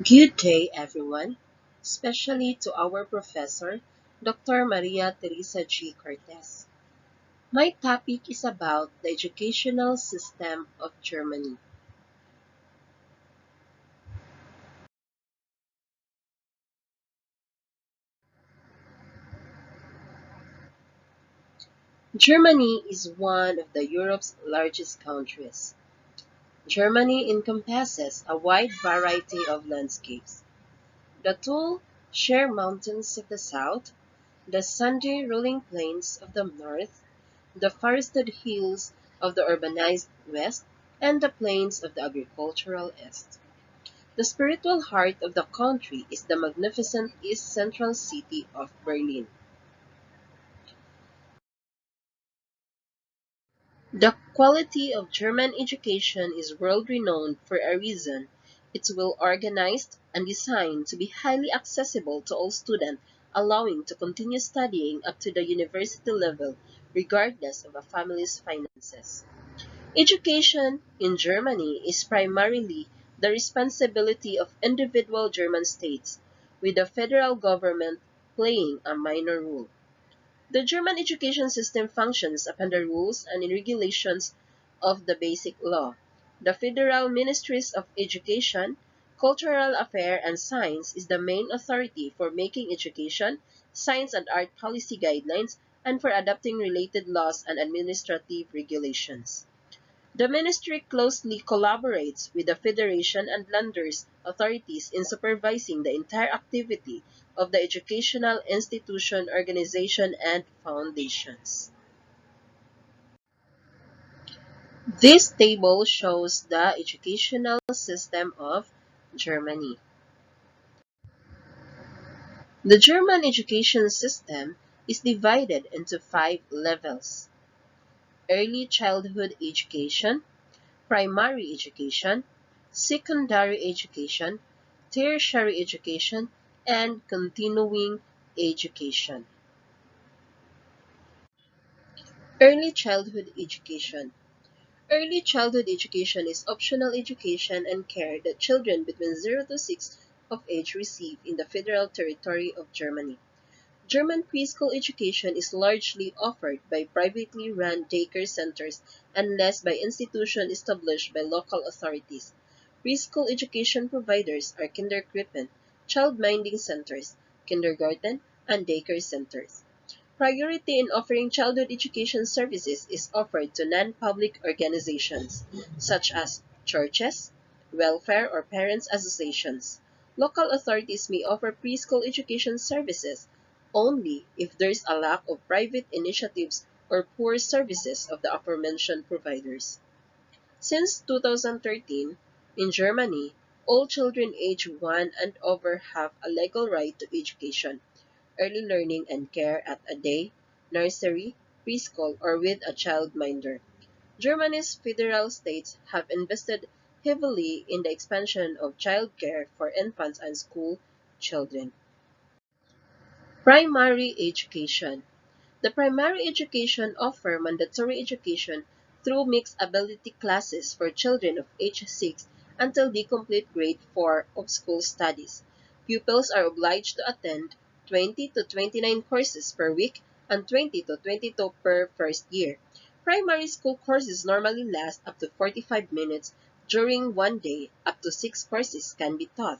Good day, everyone, especially to our professor, Dr. Maria Teresa G. Cortez. My topic is about the educational system of Germany. Germany is one of the Europe's largest countries. Germany encompasses a wide variety of landscapes. The tall, sheer mountains of the south, the sandy rolling plains of the north, the forested hills of the urbanized west, and the plains of the agricultural east. The spiritual heart of the country is the magnificent east central city of Berlin. The quality of German education is world-renowned for a reason. It's well organized and designed to be highly accessible to all students, allowing to continue studying up to the university level regardless of a family's finances. Education in Germany is primarily the responsibility of individual German states, with the federal government playing a minor role. The German education system functions upon the rules and regulations of the Basic Law. The Federal Ministries of Education, Cultural Affairs and Science is the main authority for making education, science and art policy guidelines, and for adopting related laws and administrative regulations. The ministry closely collaborates with the Federation and Landers authorities in supervising the entire activity of the educational institution, organization, and foundations. This table shows the educational system of Germany. The German education system is divided into five levels: early childhood education, primary education, secondary education, tertiary education, and continuing education. Early childhood education. Early childhood education is optional education and care that children between 0 to 6 of age receive in the federal territory of Germany. German preschool education is largely offered by privately run daycare centers and less by institutions established by local authorities. Preschool education providers are kindergarten, child-minding centers, kindergarten, and daycare centers. Priority in offering childhood education services is offered to non-public organizations, such as churches, welfare or parents associations. Local authorities may offer preschool education services only if there is a lack of private initiatives or poor services of the aforementioned providers. Since 2013, in Germany, all children aged 1 and over have a legal right to education, early learning and care at a day, nursery, preschool, or with a childminder. Germany's federal states have invested heavily in the expansion of child care for infants and school children. Primary education. The primary education offer mandatory education through mixed ability classes for children of age 6 until they complete grade 4 of school studies. Pupils are obliged to attend 20 to 29 courses per week and 20 to 22 per first year. Primary school courses normally last up to 45 minutes during one day. Up to 6 courses can be taught.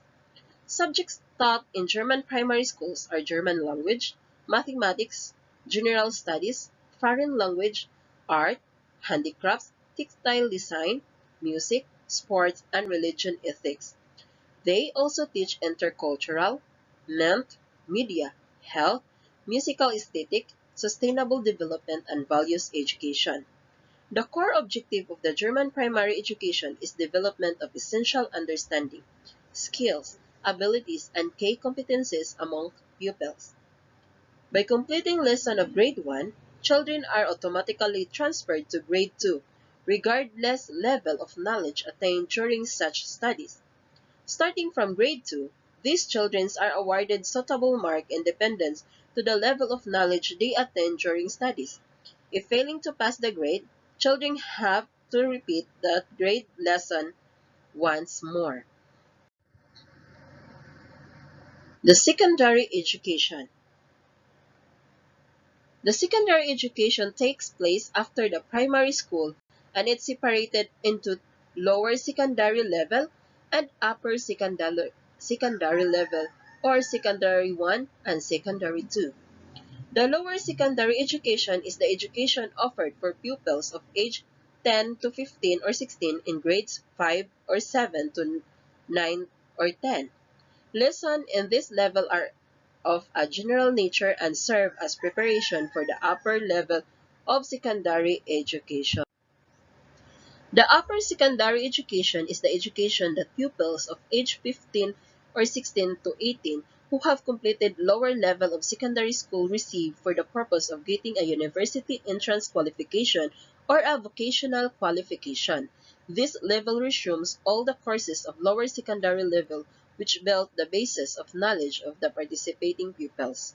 Subjects taught in German primary schools are German language, mathematics, general studies, foreign language, art, handicrafts, textile design, music, sports, and religion ethics. They also teach intercultural, math, media, health, musical aesthetic, sustainable development, and values education. The core objective of the German primary education is development of essential understanding, skills, abilities, and key competencies among pupils. By completing lesson of grade 1, children are automatically transferred to grade 2, regardless level of knowledge attained during such studies. Starting from grade 2, these children are awarded suitable mark in dependence to the level of knowledge they attained during studies. If failing to pass the grade, children have to repeat the grade lesson once more. The secondary education. The secondary education takes place after the primary school, and it's separated into lower secondary level and upper secondary level, or secondary 1 and secondary 2. The lower secondary education is the education offered for pupils of age 10 to 15 or 16 in grades 5 or 7 to 9 or 10. Lessons in this level are of a general nature and serve as preparation for the upper level of secondary education. The upper secondary education is the education that pupils of age 15 or 16 to 18 who have completed lower level of secondary school receive for the purpose of getting a university entrance qualification or a vocational qualification. This level resumes all the courses of lower secondary level which build the basis of knowledge of the participating pupils.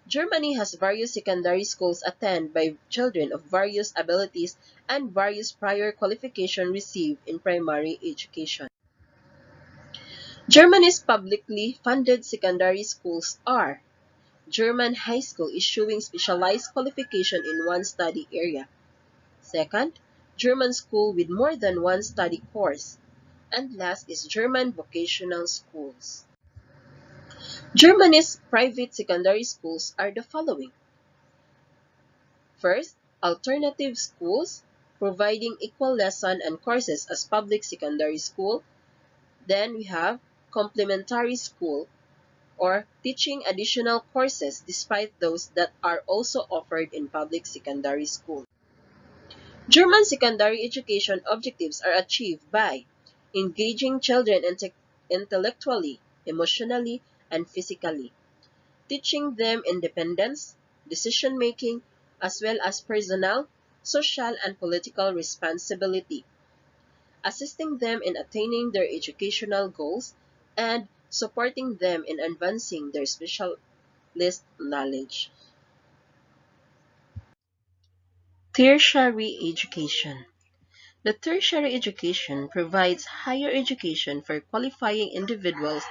Germany has various secondary schools attended by children of various abilities and various prior qualifications received in primary education. Germany's publicly funded secondary schools are German high school issuing specialized qualification in one study area. Second, German school with more than one study course. And last is German vocational schools. Germany's private secondary schools are the following. First, alternative schools, providing equal lesson and courses as public secondary school. Then we have complementary school, or teaching additional courses despite those that are also offered in public secondary school. German secondary education objectives are achieved by engaging children intellectually, emotionally, and physically, teaching them independence, decision-making, as well as personal, social, and political responsibility, assisting them in attaining their educational goals, and supporting them in advancing their specialist knowledge. Tertiary education. The tertiary education provides higher education for qualifying individuals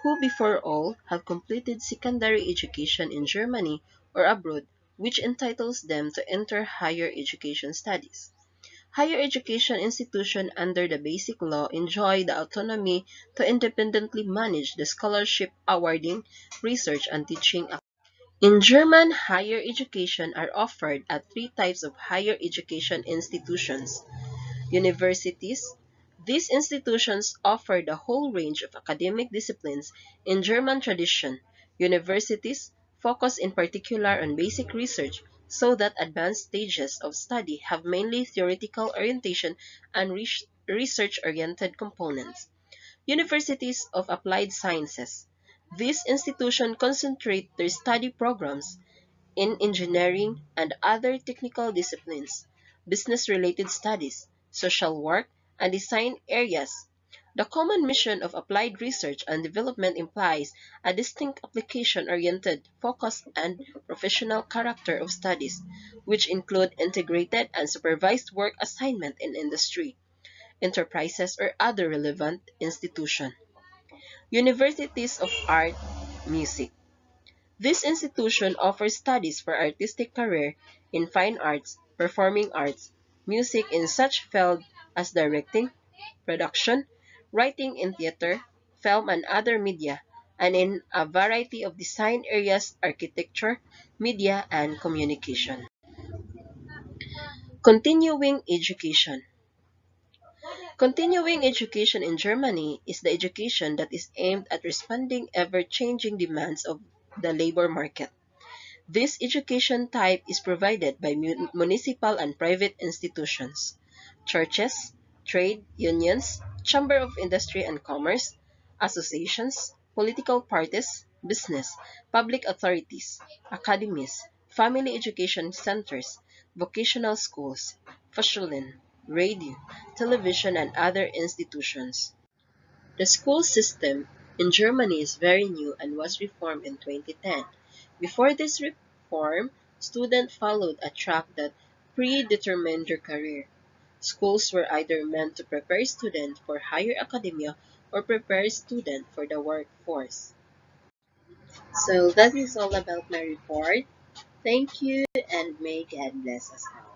who before all have completed secondary education in Germany or abroad, which entitles them to enter higher education studies. Higher education institutions under the Basic Law enjoy the autonomy to independently manage the scholarship awarding, research, and teaching activities. In German, higher education are offered at three types of higher education institutions. Universities. These institutions offer the whole range of academic disciplines in German tradition. Universities focus in particular on basic research so that advanced stages of study have mainly theoretical orientation and research-oriented components. Universities of Applied Sciences. These institutions concentrate their study programs in engineering and other technical disciplines, business-related studies, social work, and design areas. The common mission of applied research and development implies a distinct application-oriented focus and professional character of studies, which include integrated and supervised work assignment in industry, enterprises, or other relevant institutions. Universities of Art, Music. This institution offers studies for artistic career in fine arts, performing arts, music in such fields as directing, production, writing in theater, film and other media, and in a variety of design areas, architecture, media, and communication. Continuing education. Continuing education in Germany is the education that is aimed at responding ever-changing demands of the labor market. This education type is provided by municipal and private institutions, churches, trade unions, chamber of industry and commerce, associations, political parties, business, public authorities, academies, family education centers, vocational schools, Fachschulen, radio, television, and other institutions. The school system in Germany is very new and was reformed in 2010. Before this reform, students followed a track that predetermined their career. Schools were either meant to prepare students for higher academia or prepare students for the workforce. So that is all about my report. Thank you and may God bless us all.